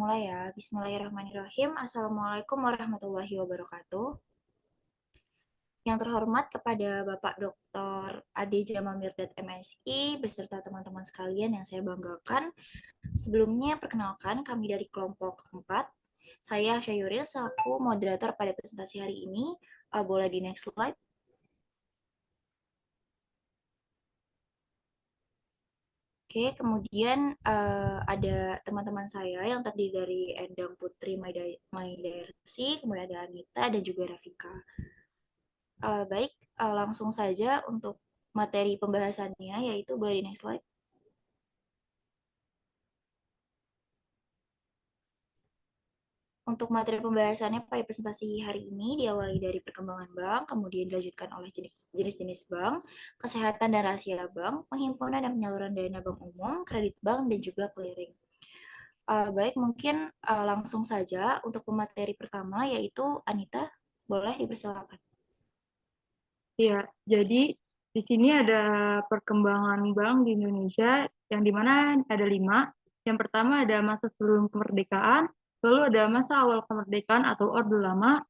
mulai ya. Bismillahirrahmanirrahim. Assalamualaikum warahmatullahi wabarakatuh. Yang terhormat kepada Bapak Dr. Ade Jamal Mirdad MSI beserta teman-teman sekalian yang saya banggakan. Sebelumnya perkenalkan kami dari kelompok 4. Saya Syayuril selaku moderator pada presentasi hari ini. Boleh di next slide. Oke, kemudian ada teman-teman saya yang terdiri dari Endang Putri Maidarsi, kemudian ada Anita dan juga Rafika. Baik, langsung saja untuk materi pembahasannya, yaitu boleh di next slide. Untuk materi pembahasannya pada presentasi hari ini diawali dari perkembangan bank, kemudian dilanjutkan oleh jenis-jenis bank, kesehatan dan rahasia bank, penghimpunan dan penyaluran dana bank umum, kredit bank, dan juga clearing. Baik, mungkin langsung saja untuk pemateri pertama, yaitu Anita, boleh dipersilakan. Ya, jadi di sini ada perkembangan bank di Indonesia yang dimana ada 5. Yang pertama ada masa sebelum kemerdekaan, lalu ada masa awal kemerdekaan atau Orde Lama,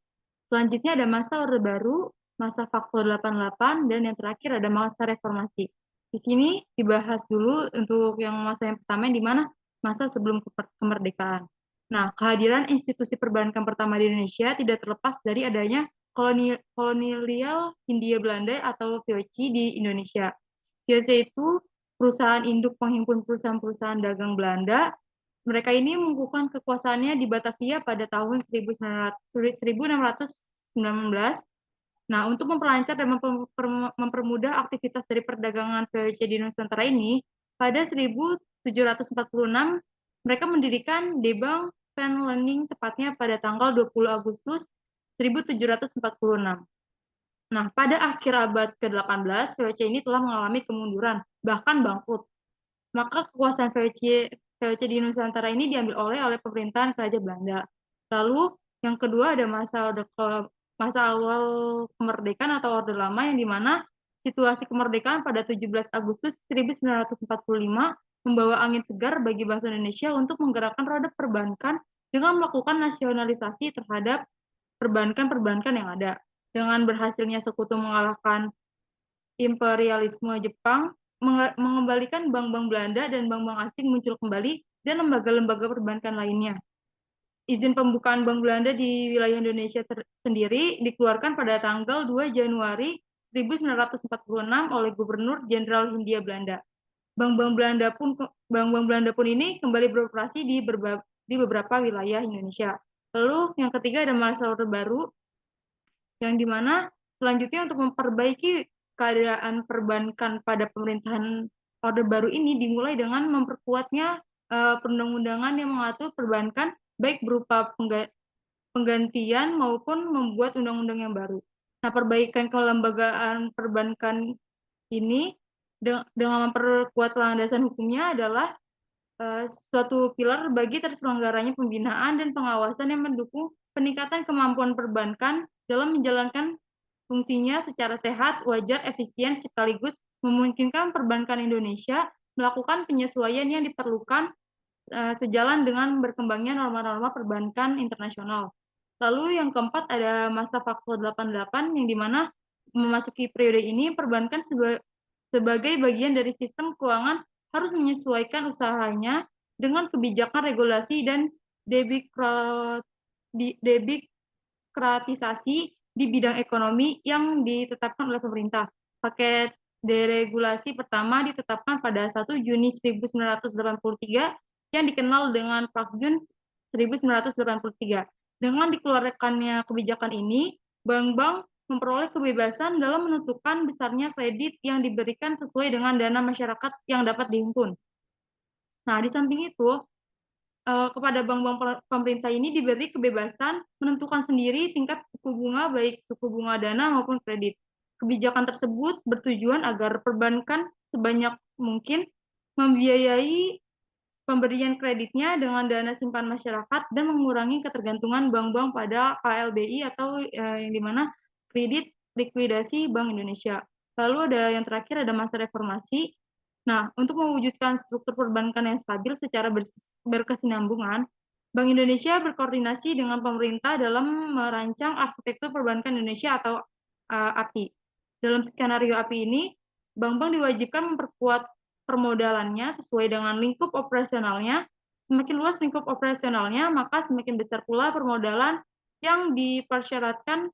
selanjutnya ada masa Orde Baru, masa Faktor 88, dan yang terakhir ada masa reformasi. Di sini dibahas dulu untuk yang masa yang pertama yang dimana masa sebelum kemerdekaan. Nah, kehadiran institusi perbankan pertama di Indonesia tidak terlepas dari adanya kolonial Hindia Belanda atau VOC di Indonesia. VOC itu perusahaan induk penghimpun perusahaan-perusahaan dagang Belanda. Mereka ini mengukuhkan kekuasaannya di Batavia pada tahun 1619. Nah, untuk memperlancar dan mempermudah aktivitas dari perdagangan VOC di Nusantara ini, pada 1746 mereka mendirikan Debang Pen Lending tepatnya pada tanggal 20 Agustus 1746. Nah, pada akhir abad ke-18, VOC ini telah mengalami kemunduran, bahkan bangkrut. Maka kekuasaan VOC di Nusantara ini diambil oleh pemerintahan Kerajaan Belanda. Lalu yang kedua ada masa awal kemerdekaan atau Orde Lama yang dimana situasi kemerdekaan pada 17 Agustus 1945 membawa angin segar bagi bangsa Indonesia untuk menggerakkan roda perbankan dengan melakukan nasionalisasi terhadap perbankan-perbankan yang ada. Dengan berhasilnya sekutu mengalahkan imperialisme Jepang, mengembalikan bank-bank Belanda dan bank-bank asing muncul kembali dan lembaga-lembaga perbankan lainnya. Izin pembukaan bank Belanda di wilayah Indonesia sendiri dikeluarkan pada tanggal 2 Januari 1946 oleh Gubernur Jenderal Hindia Belanda. Bank-bank Belanda pun ini kembali beroperasi di beberapa wilayah Indonesia. Lalu yang ketiga ada masa Orde Baru, yang dimana selanjutnya untuk memperbaiki keadaan perbankan pada pemerintahan Orde Baru ini dimulai dengan memperkuatnya perundang-undangan yang mengatur perbankan baik berupa penggantian maupun membuat undang-undang yang baru. Nah, perbaikan kelembagaan perbankan ini dengan memperkuat landasan hukumnya adalah suatu pilar bagi terselenggaranya pembinaan dan pengawasan yang mendukung peningkatan kemampuan perbankan dalam menjalankan fungsinya secara sehat, wajar, efisien, sekaligus memungkinkan perbankan Indonesia melakukan penyesuaian yang diperlukan sejalan dengan berkembangnya norma-norma perbankan internasional. Lalu yang keempat ada masa faktor 88 yang dimana memasuki periode ini perbankan sebagai bagian dari sistem keuangan harus menyesuaikan usahanya dengan kebijakan regulasi dan debirokratisasi di bidang ekonomi yang ditetapkan oleh pemerintah. Paket deregulasi pertama ditetapkan pada 1 Juni 1983 yang dikenal dengan Pakjun 1983. Dengan dikeluarkannya kebijakan ini, bank-bank memperoleh kebebasan dalam menentukan besarnya kredit yang diberikan sesuai dengan dana masyarakat yang dapat dihimpun. Nah, di samping itu, kepada bank-bank pemerintah ini diberi kebebasan menentukan sendiri tingkat suku bunga, baik suku bunga dana maupun kredit. Kebijakan tersebut bertujuan agar perbankan sebanyak mungkin membiayai pemberian kreditnya dengan dana simpan masyarakat dan mengurangi ketergantungan bank-bank pada KLBI atau yang dimana kredit likuidasi Bank Indonesia. Lalu ada yang terakhir ada masa reformasi. Nah, untuk mewujudkan struktur perbankan yang stabil secara berkesinambungan, Bank Indonesia berkoordinasi dengan pemerintah dalam merancang arsitektur perbankan Indonesia atau API. Dalam skenario API ini, bank-bank diwajibkan memperkuat permodalannya sesuai dengan lingkup operasionalnya. Semakin luas lingkup operasionalnya, maka semakin besar pula permodalan yang dipersyaratkan.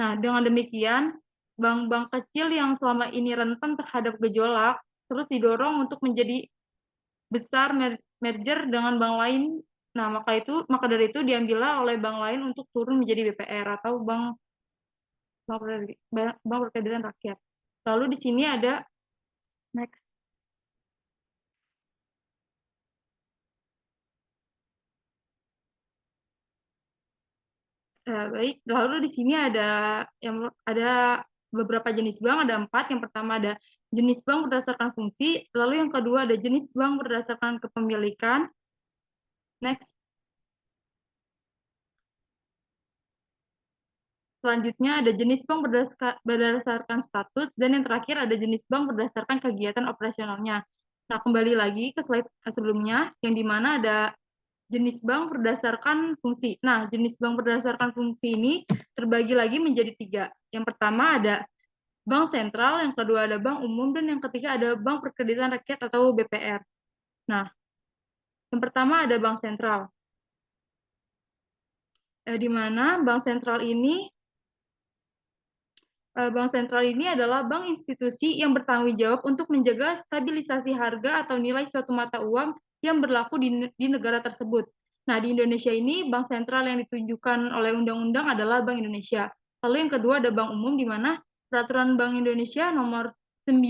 Nah, dengan demikian, bank-bank kecil yang selama ini rentan terhadap gejolak terus didorong untuk menjadi besar merger dengan bank lain. Nah, maka dari itu diambillah oleh bank lain untuk turun menjadi BPR atau bank perkreditan rakyat. Lalu di sini ada next. Baik, lalu di sini ada beberapa jenis bank, ada 4. Yang pertama ada jenis bank berdasarkan fungsi, lalu yang kedua ada jenis bank berdasarkan kepemilikan. Next. Selanjutnya ada jenis bank berdasarkan status, dan yang terakhir ada jenis bank berdasarkan kegiatan operasionalnya. Nah, kembali lagi ke slide sebelumnya, yang dimana ada jenis bank berdasarkan fungsi. Nah, jenis bank berdasarkan fungsi ini terbagi lagi menjadi 3. Yang pertama ada bank sentral, yang kedua ada bank umum, dan yang ketiga ada bank perkreditan rakyat atau BPR. Nah, yang pertama ada bank sentral, di mana bank sentral ini adalah bank institusi yang bertanggung jawab untuk menjaga stabilisasi harga atau nilai suatu mata uang yang berlaku di negara tersebut. Nah, di Indonesia ini bank sentral yang ditunjukkan oleh undang-undang adalah Bank Indonesia. Lalu yang kedua ada bank umum, di mana peraturan Bank Indonesia nomor 9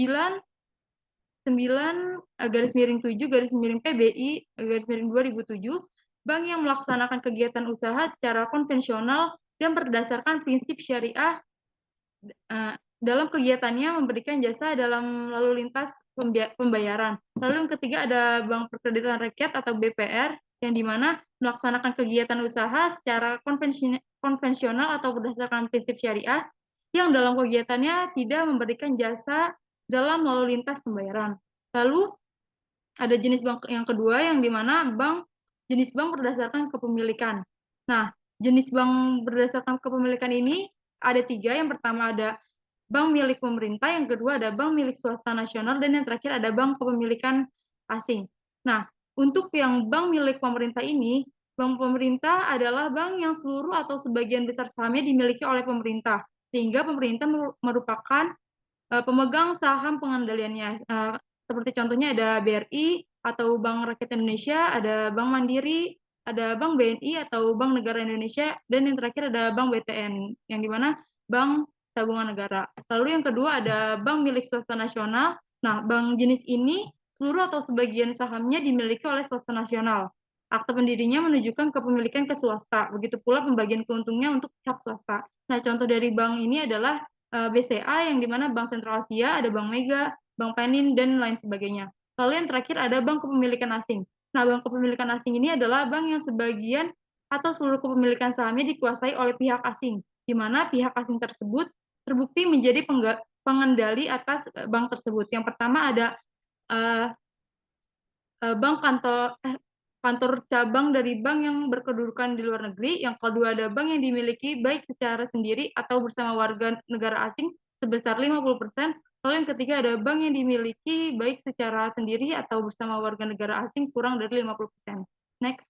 garis miring 7 garis miring PBI garis miring 2007, bank yang melaksanakan kegiatan usaha secara konvensional dan berdasarkan prinsip syariah dalam kegiatannya memberikan jasa dalam lalu lintas pembayaran. Lalu yang ketiga ada Bank Perkreditan Rakyat atau BPR, yang dimana melaksanakan kegiatan usaha secara konvensional atau berdasarkan prinsip syariah, yang dalam kegiatannya tidak memberikan jasa dalam lalu lintas pembayaran. Lalu ada jenis bank yang kedua, yang dimana jenis bank berdasarkan kepemilikan. Nah, jenis bank berdasarkan kepemilikan ini ada 3. Yang pertama ada bank milik pemerintah, yang kedua ada bank milik swasta nasional, dan yang terakhir ada bank kepemilikan asing. Nah, untuk yang bank milik pemerintah ini, bank pemerintah adalah bank yang seluruh atau sebagian besar sahamnya dimiliki oleh pemerintah, sehingga pemerintah merupakan pemegang saham pengendaliannya. Seperti contohnya ada BRI atau Bank Rakyat Indonesia, ada Bank Mandiri, ada Bank BNI atau Bank Negara Indonesia, dan yang terakhir ada Bank BTN, yang dimana Bank Tabungan Negara. Lalu yang kedua ada bank milik swasta nasional. Nah, bank jenis ini seluruh atau sebagian sahamnya dimiliki oleh swasta nasional. Akte pendirinya menunjukkan kepemilikan ke swasta. Begitu pula pembagian keuntungnya untuk pihak swasta. Nah, contoh dari bank ini adalah BCA, yang dimana Bank Sentral Asia, ada Bank Mega, Bank Panin, dan lain sebagainya. Lalu yang terakhir ada bank kepemilikan asing. Nah, bank kepemilikan asing ini adalah bank yang sebagian atau seluruh kepemilikan sahamnya dikuasai oleh pihak asing, di mana pihak asing tersebut terbukti menjadi pengendali atas bank tersebut. Yang pertama ada bank kantor cabang dari bank yang berkedudukan di luar negeri. Yang kedua ada bank yang dimiliki baik secara sendiri atau bersama warga negara asing sebesar 50%. Lalu yang ketiga ada bank yang dimiliki baik secara sendiri atau bersama warga negara asing kurang dari 50%. Next.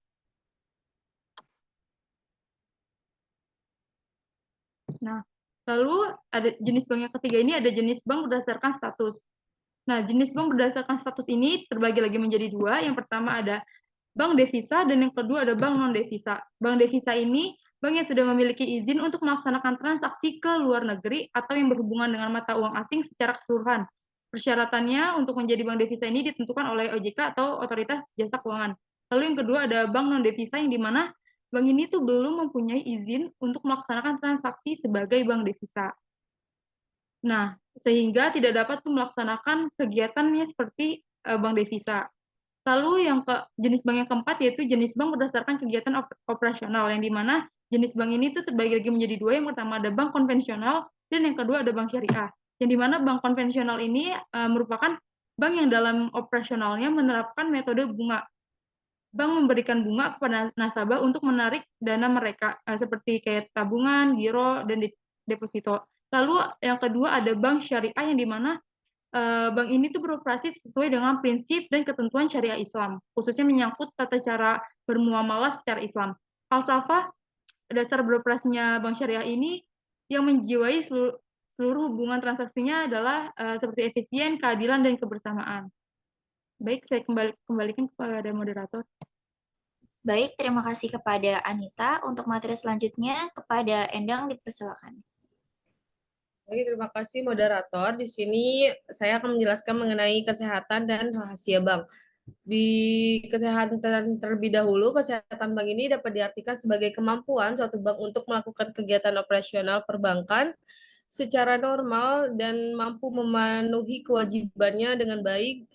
Nah, lalu ada jenis bank yang ketiga ini, ada jenis bank berdasarkan status. Nah, jenis bank berdasarkan status ini terbagi lagi menjadi 2. Yang pertama ada bank devisa, dan yang kedua ada bank non-devisa. Bank devisa ini bank yang sudah memiliki izin untuk melaksanakan transaksi ke luar negeri atau yang berhubungan dengan mata uang asing secara keseluruhan. Persyaratannya untuk menjadi bank devisa ini ditentukan oleh OJK atau Otoritas Jasa Keuangan. Lalu yang kedua ada bank non-devisa, yang dimana bank ini tuh belum mempunyai izin untuk melaksanakan transaksi sebagai bank devisa. Nah, sehingga tidak dapat melaksanakan kegiatannya seperti bank devisa. Lalu jenis bank yang keempat yaitu jenis bank berdasarkan kegiatan operasional, yang dimana jenis bank ini tuh terbagi lagi menjadi 2. Yang pertama ada bank konvensional, dan yang kedua ada bank syariah. Yang dimana bank konvensional ini merupakan bank yang dalam operasionalnya menerapkan metode bunga. bank memberikan bunga kepada nasabah untuk menarik dana mereka, seperti kayak tabungan, giro, dan deposito. Lalu yang kedua ada bank syariah yang dimana bank ini tuh beroperasi sesuai dengan prinsip dan ketentuan syariah Islam, khususnya menyangkut tata cara bermuamalah secara Islam. Falsafah dasar beroperasinya bank syariah ini yang menjiwai seluruh hubungan transaksinya adalah seperti efisien, keadilan, dan kebersamaan. Baik, saya kembalikan kepada moderator. Baik, terima kasih kepada Anita. Untuk materi selanjutnya, kepada Endang dipersilakan. Oke, terima kasih moderator. Di sini saya akan menjelaskan mengenai kesehatan dan rahasia bank. Di kesehatan terlebih dahulu, kesehatan bank ini dapat diartikan sebagai kemampuan suatu bank untuk melakukan kegiatan operasional perbankan secara normal dan mampu memenuhi kewajibannya dengan baik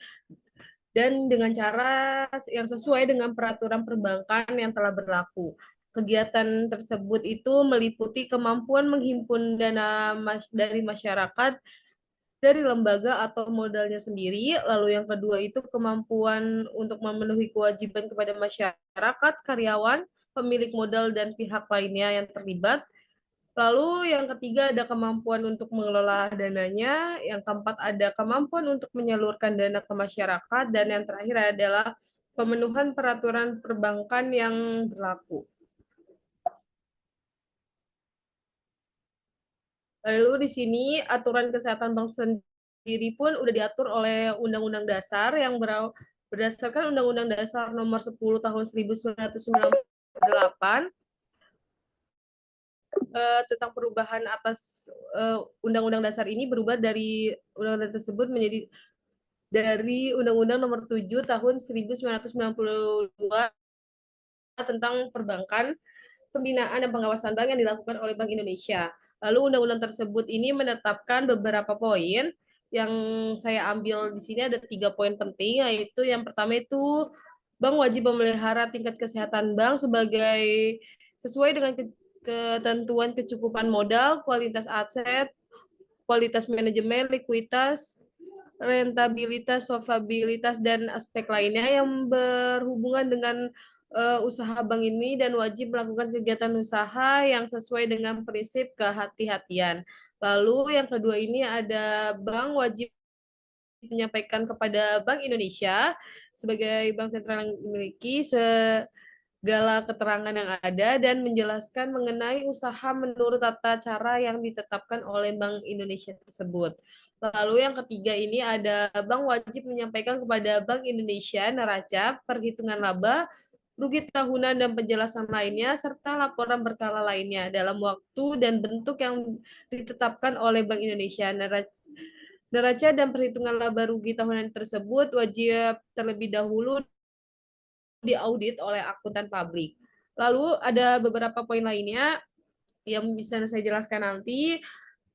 dan dengan cara yang sesuai dengan peraturan perbankan yang telah berlaku. Kegiatan tersebut itu meliputi kemampuan menghimpun dana dari masyarakat, dari lembaga atau modalnya sendiri. Lalu yang kedua itu kemampuan untuk memenuhi kewajiban kepada masyarakat, karyawan, pemilik modal, dan pihak lainnya yang terlibat. Lalu yang ketiga ada kemampuan untuk mengelola dananya, yang keempat ada kemampuan untuk menyalurkan dana ke masyarakat, dan yang terakhir adalah pemenuhan peraturan perbankan yang berlaku. Lalu di sini aturan kesehatan bank sendiri pun udah diatur oleh Undang-Undang Dasar yang berdasarkan Undang-Undang Dasar Nomor 10 Tahun 1998 tentang perubahan atas Undang-Undang Dasar ini berubah dari undang-undang tersebut menjadi dari Undang-Undang Nomor 7 Tahun 1992 tentang perbankan, pembinaan dan pengawasan bank yang dilakukan oleh Bank Indonesia. Lalu undang-undang tersebut ini menetapkan beberapa poin yang saya ambil di sini ada 3 poin penting, yaitu yang pertama itu bank wajib memelihara tingkat kesehatan bank sebagai sesuai dengan ketentuan kecukupan modal, kualitas aset, kualitas manajemen, likuiditas, rentabilitas, solvabilitas, dan aspek lainnya yang berhubungan dengan usaha bank ini dan wajib melakukan kegiatan usaha yang sesuai dengan prinsip kehati-hatian. Lalu yang kedua ini ada bank wajib menyampaikan kepada Bank Indonesia sebagai bank sentral yang memiliki segala keterangan yang ada dan menjelaskan mengenai usaha menurut tata cara yang ditetapkan oleh Bank Indonesia tersebut. Lalu yang ketiga ini ada bank wajib menyampaikan kepada Bank Indonesia neraca, perhitungan laba, rugi tahunan dan penjelasan lainnya, serta laporan berkala lainnya dalam waktu dan bentuk yang ditetapkan oleh Bank Indonesia. Neraca dan perhitungan laba rugi tahunan tersebut wajib terlebih dahulu diaudit oleh akuntan publik. Lalu ada beberapa poin lainnya yang bisa saya jelaskan nanti.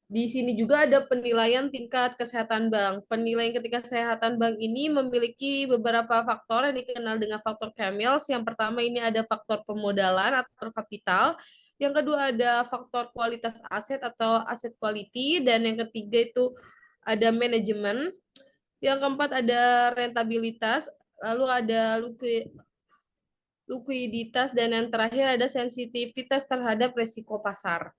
Di sini juga ada penilaian tingkat kesehatan bank. Penilaian ketika kesehatan bank ini memiliki beberapa faktor yang dikenal dengan faktor Camels. Yang pertama ini ada faktor pemodalan atau kapital. Yang kedua ada faktor kualitas aset atau aset quality. Dan yang ketiga itu ada manajemen. Yang keempat ada rentabilitas. Lalu ada likuiditas. Dan yang terakhir ada sensitivitas terhadap resiko pasar.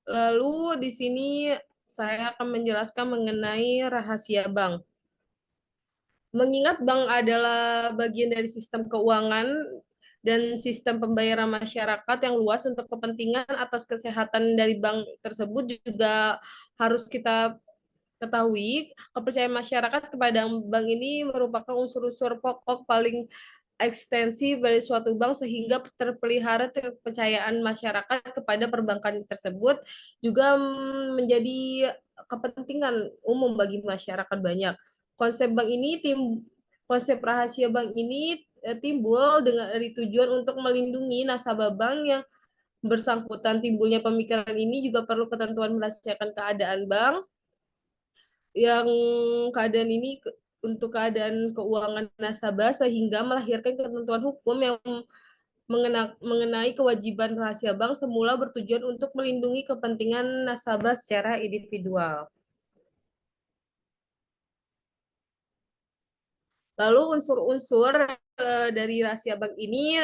Lalu di sini saya akan menjelaskan mengenai rahasia bank. Mengingat bank adalah bagian dari sistem keuangan dan sistem pembayaran masyarakat yang luas untuk kepentingan atas kesehatan dari bank tersebut juga harus kita ketahui, kepercayaan masyarakat kepada bank ini merupakan unsur-unsur pokok paling ekstensif dari suatu bank sehingga terpelihara kepercayaan masyarakat kepada perbankan tersebut juga menjadi kepentingan umum bagi masyarakat banyak. Konsep bank ini konsep rahasia bank ini timbul dengan dari tujuan untuk melindungi nasabah bank yang bersangkutan. Timbulnya pemikiran ini juga perlu ketentuan merahasiakan keadaan bank yang keadaan ini untuk keadaan keuangan nasabah sehingga melahirkan ketentuan hukum yang mengenai kewajiban rahasia bank semula bertujuan untuk melindungi kepentingan nasabah secara individual. Lalu unsur-unsur dari rahasia bank ini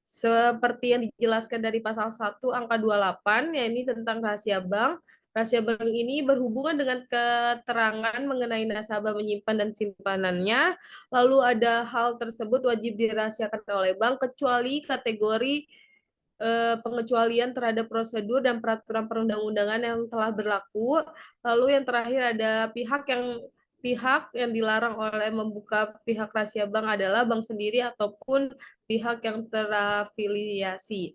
seperti yang dijelaskan dari pasal 1 angka 28, yakni tentang rahasia bank. Rahasia bank ini berhubungan dengan keterangan mengenai nasabah menyimpan dan simpanannya. Lalu ada hal tersebut wajib dirahasiakan oleh bank kecuali kategori pengecualian terhadap prosedur dan peraturan perundang-undangan yang telah berlaku. Lalu yang terakhir ada pihak yang dilarang oleh membuka pihak rahasia bank adalah bank sendiri ataupun pihak yang terafiliasi.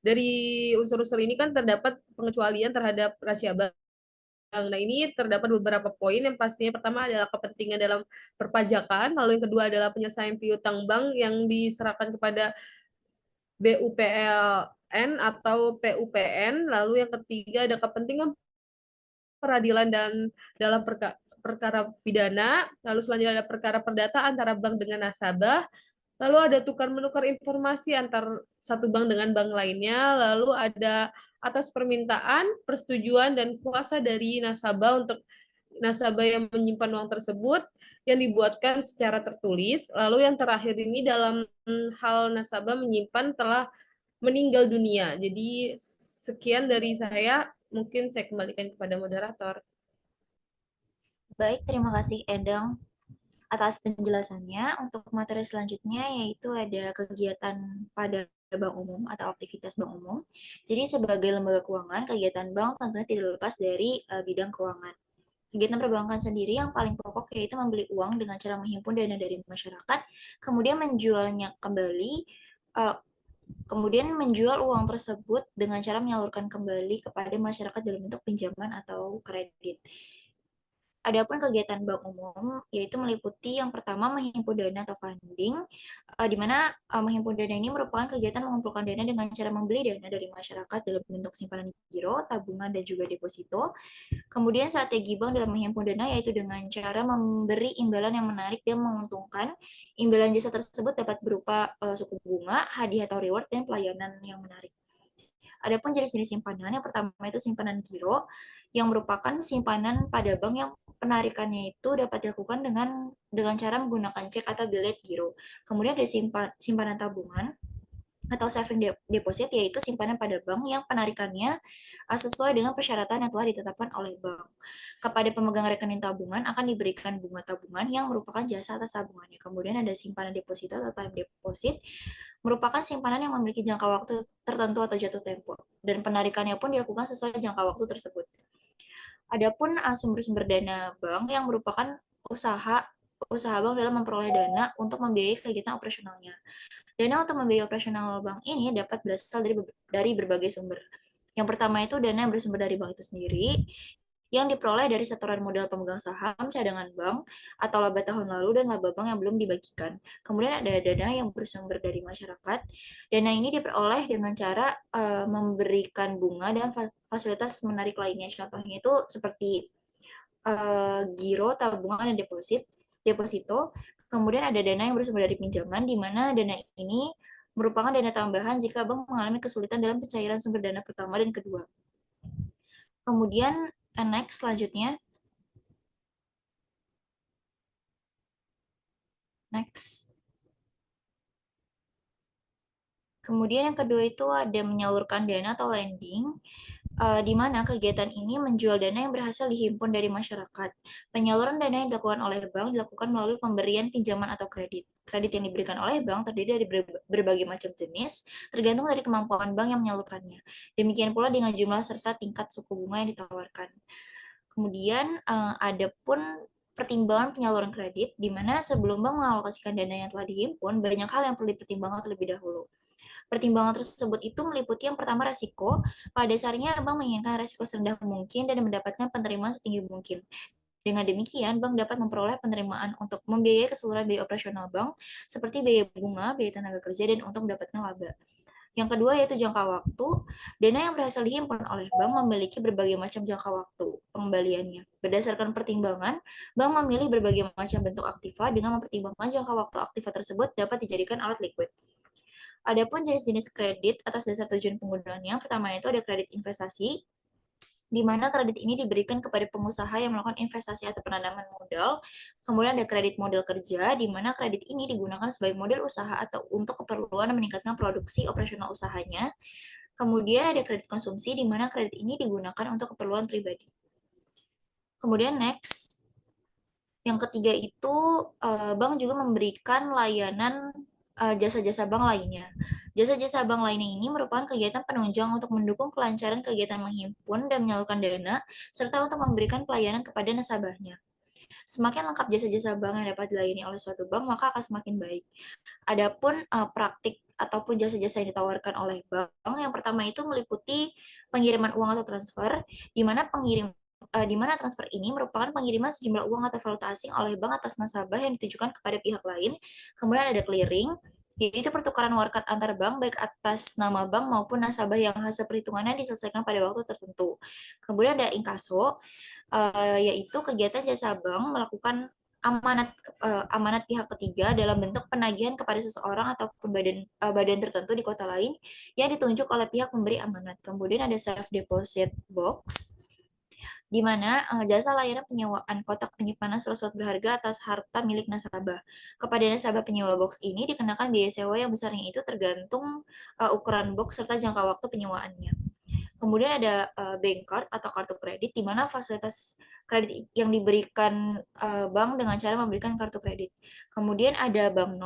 Dari unsur-unsur ini kan terdapat pengecualian terhadap rahasia bank. Nah, ini terdapat beberapa poin. Yang pastinya pertama adalah kepentingan dalam perpajakan, lalu yang kedua adalah penyelesaian piutang bank yang diserahkan kepada BUPLN atau PUPN, lalu yang ketiga ada kepentingan peradilan dan dalam perkara pidana, lalu selanjutnya ada perkara perdata antara bank dengan nasabah, lalu ada tukar menukar informasi antar satu bank dengan bank lainnya, lalu ada atas permintaan, persetujuan dan kuasa dari nasabah untuk nasabah yang menyimpan uang tersebut yang dibuatkan secara tertulis. Lalu yang terakhir ini dalam hal nasabah menyimpan telah meninggal dunia. Jadi sekian dari saya, mungkin saya kembalikan kepada moderator. Baik, terima kasih Edang atas penjelasannya. Untuk materi selanjutnya yaitu ada kegiatan pada bank umum atau aktivitas bank umum. Jadi sebagai lembaga keuangan, kegiatan bank tentunya tidak lepas dari bidang keuangan. Kegiatan perbankan sendiri yang paling pokok yaitu membeli uang dengan cara menghimpun dana dari masyarakat, kemudian menjualnya kembali, uh, kemudian menjual uang tersebut dengan cara menyalurkan kembali kepada masyarakat dalam bentuk pinjaman atau kredit. Adapun kegiatan bank umum yaitu meliputi yang pertama menghimpun dana atau funding, di mana menghimpun dana ini merupakan kegiatan mengumpulkan dana dengan cara membeli dana dari masyarakat dalam bentuk simpanan giro, tabungan, dan juga deposito. Kemudian strategi bank dalam menghimpun dana yaitu dengan cara memberi imbalan yang menarik dan menguntungkan. Imbalan jasa tersebut dapat berupa suku bunga, hadiah atau reward, dan pelayanan yang menarik. Adapun jenis-jenis simpanan, yang pertama itu simpanan giro, yang merupakan simpanan pada bank yang penarikannya itu dapat dilakukan dengan cara menggunakan cek atau bilet giro. Kemudian ada simpanan tabungan atau saving deposit, yaitu simpanan pada bank yang penarikannya sesuai dengan persyaratan yang telah ditetapkan oleh bank. Kepada pemegang rekening tabungan akan diberikan bunga tabungan yang merupakan jasa atas tabungannya. Kemudian ada simpanan deposito atau time deposit, merupakan simpanan yang memiliki jangka waktu tertentu atau jatuh tempo, dan penarikannya pun dilakukan sesuai jangka waktu tersebut. Adapun sumber-sumber dana bank yang merupakan usaha usaha bank dalam memperoleh dana untuk membiayai kegiatan operasionalnya. Dana untuk membiayai operasional bank ini dapat berasal dari berbagai sumber. Yang pertama itu dana yang bersumber dari bank itu sendiri, yang diperoleh dari setoran modal pemegang saham, cadangan bank, atau laba tahun lalu dan laba bank yang belum dibagikan. Kemudian ada dana yang bersumber dari masyarakat. Dana ini diperoleh dengan cara memberikan bunga dan fasilitas menarik lainnya. Contohnya itu seperti giro, tabungan, dan deposito. Kemudian ada dana yang bersumber dari pinjaman, di mana dana ini merupakan dana tambahan jika bank mengalami kesulitan dalam pencairan sumber dana pertama dan kedua. Kemudian next selanjutnya. Next. Kemudian yang kedua itu ada menyalurkan dana atau lending, di mana kegiatan ini menjual dana yang berhasil dihimpun dari masyarakat. Penyaluran dana yang dilakukan oleh bank dilakukan melalui pemberian pinjaman atau kredit. Kredit yang diberikan oleh bank terdiri dari berbagai macam jenis, tergantung dari kemampuan bank yang menyalurkannya. Demikian pula dengan jumlah serta tingkat suku bunga yang ditawarkan. Kemudian ada pun pertimbangan penyaluran kredit, di mana sebelum bank mengalokasikan dana yang telah dihimpun, banyak hal yang perlu dipertimbangkan terlebih dahulu. Pertimbangan tersebut itu meliputi yang pertama resiko. Pada dasarnya, bank menginginkan resiko serendah mungkin dan mendapatkan penerimaan setinggi mungkin. Dengan demikian, bank dapat memperoleh penerimaan untuk membiayai keseluruhan biaya operasional bank, seperti biaya bunga, biaya tenaga kerja, dan untuk mendapatkan laba. Yang kedua yaitu jangka waktu. Dana yang berhasil dihimpun oleh bank memiliki berbagai macam jangka waktu pengembaliannya. Berdasarkan pertimbangan, bank memilih berbagai macam bentuk aktiva dengan mempertimbangkan jangka waktu aktiva tersebut dapat dijadikan alat liquid. Adapun jenis-jenis kredit atas dasar tujuan penggunaannya, pertama itu ada kredit investasi, di mana kredit ini diberikan kepada pengusaha yang melakukan investasi atau penanaman modal. Kemudian ada kredit modal kerja, di mana kredit ini digunakan sebagai modal usaha atau untuk keperluan meningkatkan produksi operasional usahanya. Kemudian ada kredit konsumsi, di mana kredit ini digunakan untuk keperluan pribadi. Kemudian next, yang ketiga itu bank juga memberikan layanan jasa-jasa bank lainnya. Jasa-jasa bank lainnya ini merupakan kegiatan penunjang untuk mendukung kelancaran kegiatan menghimpun dan menyalurkan dana, serta untuk memberikan pelayanan kepada nasabahnya. Semakin lengkap jasa-jasa bank yang dapat dilayani oleh suatu bank, maka akan semakin baik. Adapun praktik ataupun jasa-jasa yang ditawarkan oleh bank, yang pertama itu meliputi pengiriman uang atau transfer, di mana di mana transfer ini merupakan pengiriman sejumlah uang atau valuta asing oleh bank atas nasabah yang ditujukan kepada pihak lain. Kemudian ada clearing, yaitu pertukaran warkat antar bank baik atas nama bank maupun nasabah yang hasil perhitungannya diselesaikan pada waktu tertentu. Kemudian ada inkaso, yaitu kegiatan jasa bank melakukan amanat pihak ketiga dalam bentuk penagihan kepada seseorang ataupun badan tertentu di kota lain yang ditunjuk oleh pihak pemberi amanat. Kemudian ada safe deposit box, di mana jasa layanan penyewaan kotak penyimpanan surat-surat berharga atas harta milik nasabah. Kepada nasabah penyewa box ini dikenakan biaya sewa yang besarnya itu tergantung ukuran box serta jangka waktu penyewaannya. Kemudian ada bank card atau kartu kredit, di mana fasilitas kredit yang diberikan bank dengan cara memberikan kartu kredit. Kemudian ada bank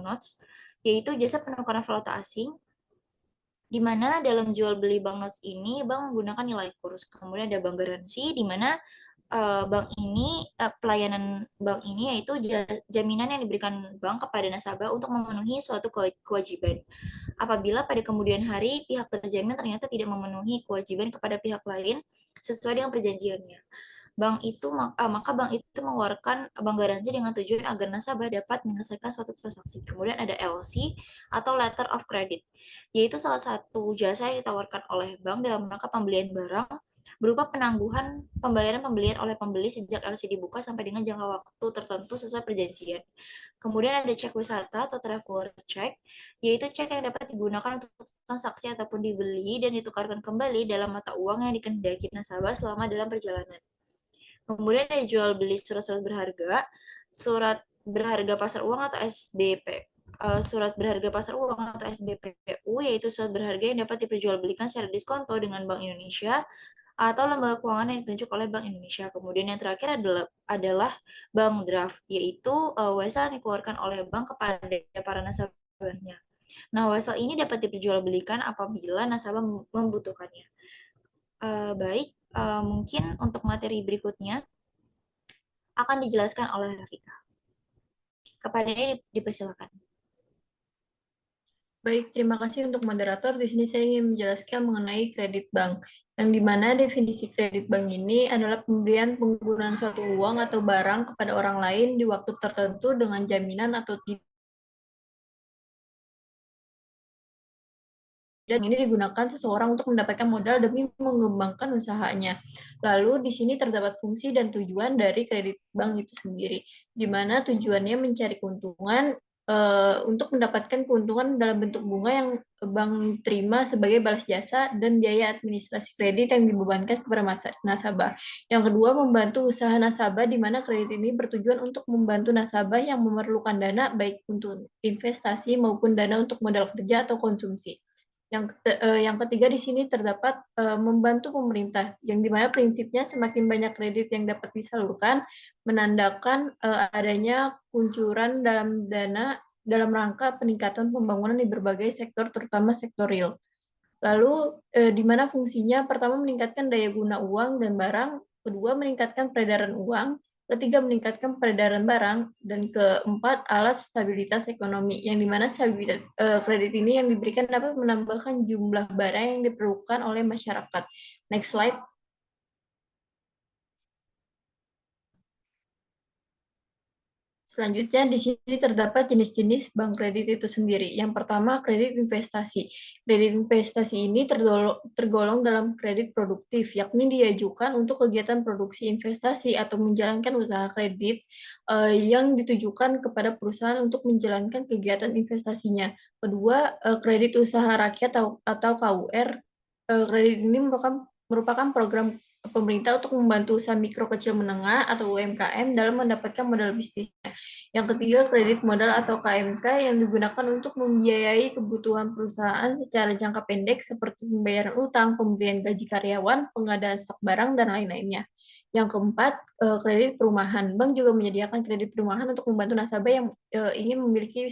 notes, yaitu jasa penukaran valuta asing, di mana dalam jual beli banknotes ini bank menggunakan nilai kurs. Kemudian ada bank garansi, di mana pelayanan bank ini yaitu jaminan yang diberikan bank kepada nasabah untuk memenuhi suatu kewajiban. Apabila pada kemudian hari pihak terjamin ternyata tidak memenuhi kewajiban kepada pihak lain sesuai dengan perjanjiannya, maka bank itu mengeluarkan bank garansi dengan tujuan agar nasabah dapat menyelesaikan suatu transaksi. Kemudian ada LC atau letter of credit, yaitu salah satu jasa yang ditawarkan oleh bank dalam rangka pembelian barang berupa penangguhan pembayaran pembelian oleh pembeli sejak LC dibuka sampai dengan jangka waktu tertentu sesuai perjanjian. Kemudian ada cek wisata atau traveler check, yaitu cek yang dapat digunakan untuk transaksi ataupun dibeli dan ditukarkan kembali dalam mata uang yang dikehendaki nasabah selama dalam perjalanan. Kemudian ada jual beli surat-surat berharga, surat berharga pasar uang atau SBP, surat berharga pasar uang atau SBPU, yaitu surat berharga yang dapat diperjualbelikan secara diskonto dengan Bank Indonesia atau lembaga keuangan yang ditunjuk oleh Bank Indonesia. Kemudian yang terakhir adalah bank draft, yaitu wesel yang dikeluarkan oleh bank kepada para nasabahnya. Nah, wesel ini dapat diperjualbelikan apabila nasabah membutuhkannya. Baik, mungkin untuk materi berikutnya akan dijelaskan oleh Rafika. Kepadanya dipersilakan. Baik, terima kasih untuk moderator. Di sini saya ingin menjelaskan mengenai kredit bank, yang dimana definisi kredit bank ini adalah pemberian penggunaan suatu uang atau barang kepada orang lain di waktu tertentu dengan jaminan atau tidak. Dan ini digunakan seseorang untuk mendapatkan modal demi mengembangkan usahanya. Lalu di sini terdapat fungsi dan tujuan dari kredit bank itu sendiri, di mana tujuannya mencari keuntungan untuk mendapatkan keuntungan dalam bentuk bunga yang bank terima sebagai balas jasa dan biaya administrasi kredit yang dibebankan kepada nasabah. Yang kedua, membantu usaha nasabah, di mana kredit ini bertujuan untuk membantu nasabah yang memerlukan dana baik untuk investasi maupun dana untuk modal kerja atau konsumsi. Yang ketiga di sini terdapat membantu pemerintah, yang dimana prinsipnya semakin banyak kredit yang dapat disalurkan, menandakan adanya kuncuran dalam dana dalam rangka peningkatan pembangunan di berbagai sektor, terutama sektor real. Lalu di mana fungsinya pertama meningkatkan daya guna uang dan barang, kedua meningkatkan peredaran uang, ketiga meningkatkan peredaran barang, dan keempat alat stabilitas ekonomi, yang dimana stabilitas kredit ini yang diberikan dapat menambahkan jumlah barang yang diperlukan oleh masyarakat. Next slide. Selanjutnya, di sini terdapat jenis-jenis bank kredit itu sendiri. Yang pertama, kredit investasi. Kredit investasi ini tergolong dalam kredit produktif, yakni diajukan untuk kegiatan produksi investasi atau menjalankan usaha kredit yang ditujukan kepada perusahaan untuk menjalankan kegiatan investasinya. Kedua, kredit usaha rakyat atau KUR. Kredit ini merupakan merupakan program pemerintah untuk membantu usaha mikro kecil menengah atau UMKM dalam mendapatkan modal bisnisnya. Yang ketiga, kredit modal atau KMK yang digunakan untuk membiayai kebutuhan perusahaan secara jangka pendek seperti pembayaran utang, pemberian gaji karyawan, pengadaan stok barang, dan lain-lainnya. Yang keempat, kredit perumahan. Bank juga menyediakan kredit perumahan untuk membantu nasabah yang ingin memiliki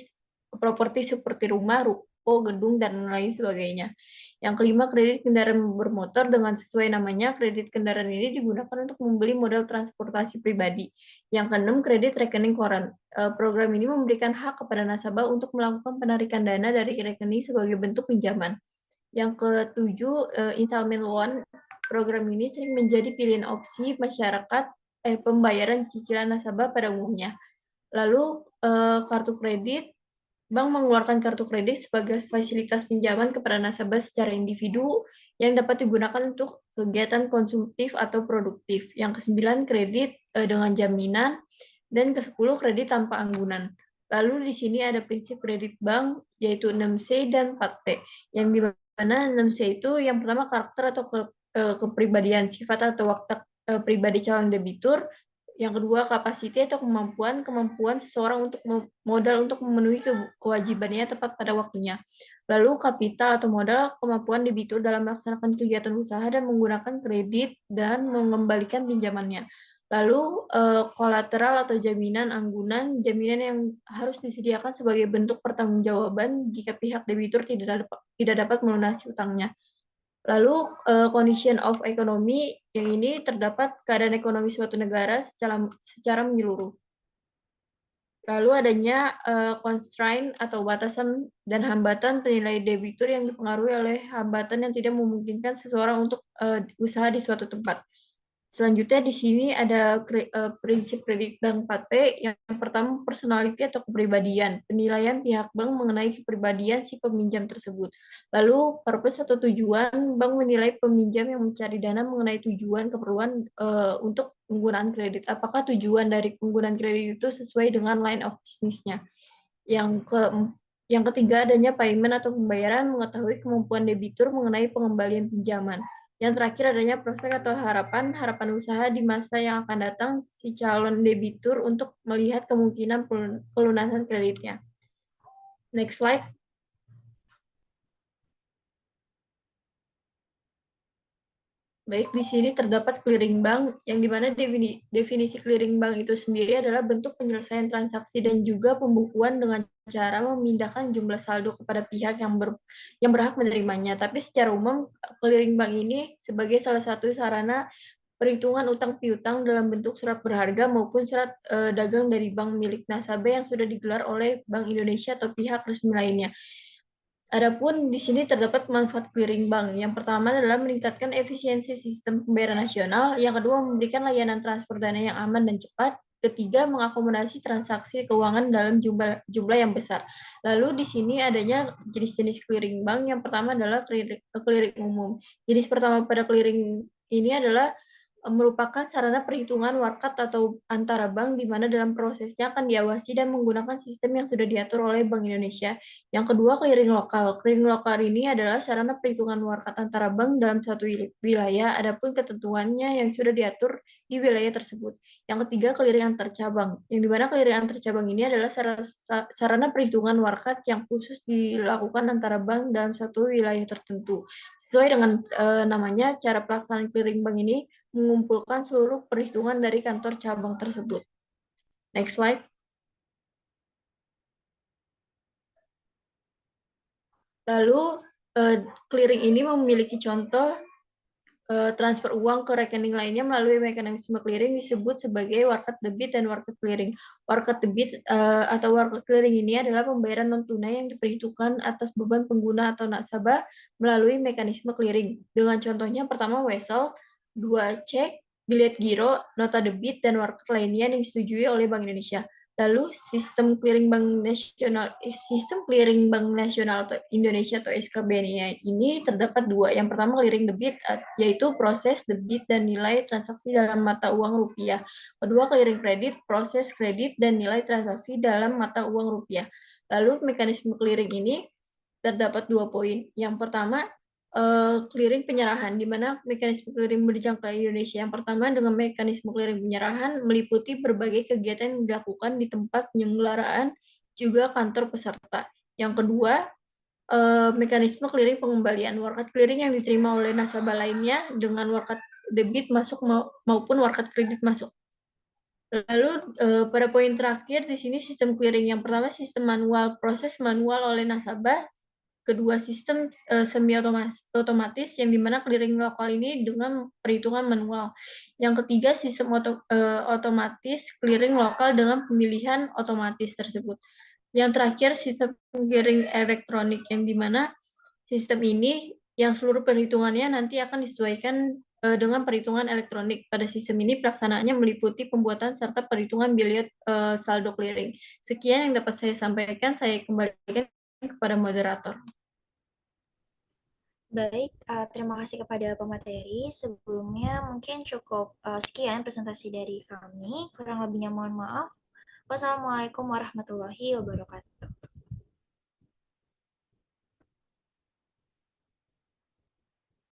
properti seperti rumah, ruko, gedung, dan lain sebagainya. Yang kelima, kredit kendaraan bermotor. Dengan sesuai namanya, kredit kendaraan ini digunakan untuk membeli modal transportasi pribadi. Yang keenam, kredit rekening koran. Program ini memberikan hak kepada nasabah untuk melakukan penarikan dana dari rekening sebagai bentuk pinjaman. Yang ketujuh, installment loan. Program ini sering menjadi pilihan opsi masyarakat pembayaran cicilan nasabah pada umumnya. Lalu, kartu kredit. Bank mengeluarkan kartu kredit sebagai fasilitas pinjaman kepada nasabah secara individu yang dapat digunakan untuk kegiatan konsumtif atau produktif. Yang kesembilan, kredit dengan jaminan. Dan ke-10, kredit tanpa anggunan. Lalu di sini ada prinsip kredit bank, yaitu 6C dan 4P. Yang di mana 6C itu yang pertama karakter atau kepribadian, sifat atau watak pribadi calon debitur. Yang kedua, kapasiti atau kemampuan seseorang untuk modal untuk memenuhi kewajibannya tepat pada waktunya. Lalu kapital atau modal, kemampuan debitur dalam melaksanakan kegiatan usaha dan menggunakan kredit dan mengembalikan pinjamannya. Lalu kolateral atau jaminan anggunan, jaminan yang harus disediakan sebagai bentuk pertanggungjawaban jika pihak debitur tidak dapat melunasi utangnya. Lalu condition of economy, yang ini terdapat keadaan ekonomi suatu negara secara menyeluruh. Lalu adanya constraint atau batasan dan hambatan penilai debitur yang dipengaruhi oleh hambatan yang tidak memungkinkan seseorang untuk usaha di suatu tempat. Selanjutnya di sini ada prinsip kredit bank 4P. Yang pertama, personality atau kepribadian. Penilaian pihak bank mengenai kepribadian si peminjam tersebut. Lalu purpose atau tujuan. Bank menilai peminjam yang mencari dana mengenai tujuan keperluan untuk penggunaan kredit. Apakah tujuan dari penggunaan kredit itu sesuai dengan line of business-nya. Yang ketiga, adanya payment atau pembayaran, mengetahui kemampuan debitur mengenai pengembalian pinjaman. Yang terakhir, adanya prospek atau harapan usaha di masa yang akan datang si calon debitur untuk melihat kemungkinan pelunasan kreditnya. Next slide. Baik, di sini terdapat clearing bank, yang dimana definisi clearing bank itu sendiri adalah bentuk penyelesaian transaksi dan juga pembukuan dengan cara memindahkan jumlah saldo kepada pihak yang berhak menerimanya. Tapi secara umum, clearing bank ini sebagai salah satu sarana perhitungan utang piutang dalam bentuk surat berharga maupun surat dagang dari bank milik nasabah yang sudah digelar oleh Bank Indonesia atau pihak resmi lainnya. Adapun di sini terdapat manfaat clearing bank. Yang pertama adalah meningkatkan efisiensi sistem pembayaran nasional. Yang kedua, memberikan layanan transfer dana yang aman dan cepat. Ketiga, mengakomodasi transaksi keuangan dalam jumlah yang besar. Lalu di sini adanya jenis-jenis clearing bank. Yang pertama adalah clearing umum. Jenis pertama pada clearing ini adalah merupakan sarana perhitungan warkat atau antara bank di mana dalam prosesnya akan diawasi dan menggunakan sistem yang sudah diatur oleh Bank Indonesia. Yang kedua, clearing lokal. Clearing lokal ini adalah sarana perhitungan warkat antara bank dalam suatu wilayah, adapun ketentuannya yang sudah diatur di wilayah tersebut. Yang ketiga, clearing antar cabang. Yang di mana clearing antar cabang ini adalah sarana perhitungan warkat yang khusus dilakukan antara bank dalam satu wilayah tertentu. Sesuai dengan namanya, cara pelaksanaan clearing bank ini mengumpulkan seluruh perhitungan dari kantor cabang tersebut. Next slide. Lalu, clearing ini memiliki contoh transfer uang ke rekening lainnya melalui mekanisme clearing disebut sebagai warkat debit dan warkat clearing. Warkat debit atau warkat clearing ini adalah pembayaran non-tunai yang diperhitungkan atas beban pengguna atau nasabah melalui mekanisme clearing. Dengan contohnya, pertama wesel, 2 cek, bilet giro, nota debit, dan warkat lainnya yang disetujui oleh Bank Indonesia. Lalu sistem clearing bank nasional atau Indonesia atau SKBNI ini terdapat dua. Yang pertama clearing debit, yaitu proses debit dan nilai transaksi dalam mata uang rupiah. Kedua, clearing kredit, proses kredit dan nilai transaksi dalam mata uang rupiah. Lalu mekanisme clearing ini terdapat 2 poin. Yang pertama, clearing penyerahan, di mana mekanisme clearing berjangka Indonesia. Yang pertama dengan mekanisme clearing penyerahan meliputi berbagai kegiatan yang dilakukan di tempat penyelenggaraan juga kantor peserta. Yang kedua, mekanisme clearing pengembalian warkat clearing yang diterima oleh nasabah lainnya dengan warkat debit masuk maupun warkat kredit masuk. Lalu pada poin terakhir di sini sistem clearing. Yang pertama sistem manual, proses manual oleh nasabah. Kedua sistem semi otomatis yang dimana clearing lokal ini dengan perhitungan manual. Yang ketiga sistem otomatis clearing lokal dengan pemilihan otomatis tersebut. Yang terakhir sistem clearing elektronik yang dimana sistem ini yang seluruh perhitungannya nanti akan disesuaikan dengan perhitungan elektronik. Pada sistem ini pelaksanaannya meliputi pembuatan serta perhitungan bilet saldo clearing. Sekian yang dapat saya sampaikan, saya kembalikan kepada moderator. Baik, terima kasih kepada pemateri. Sebelumnya mungkin cukup sekian presentasi dari kami. Kurang lebihnya mohon maaf. Wassalamualaikum warahmatullahi wabarakatuh.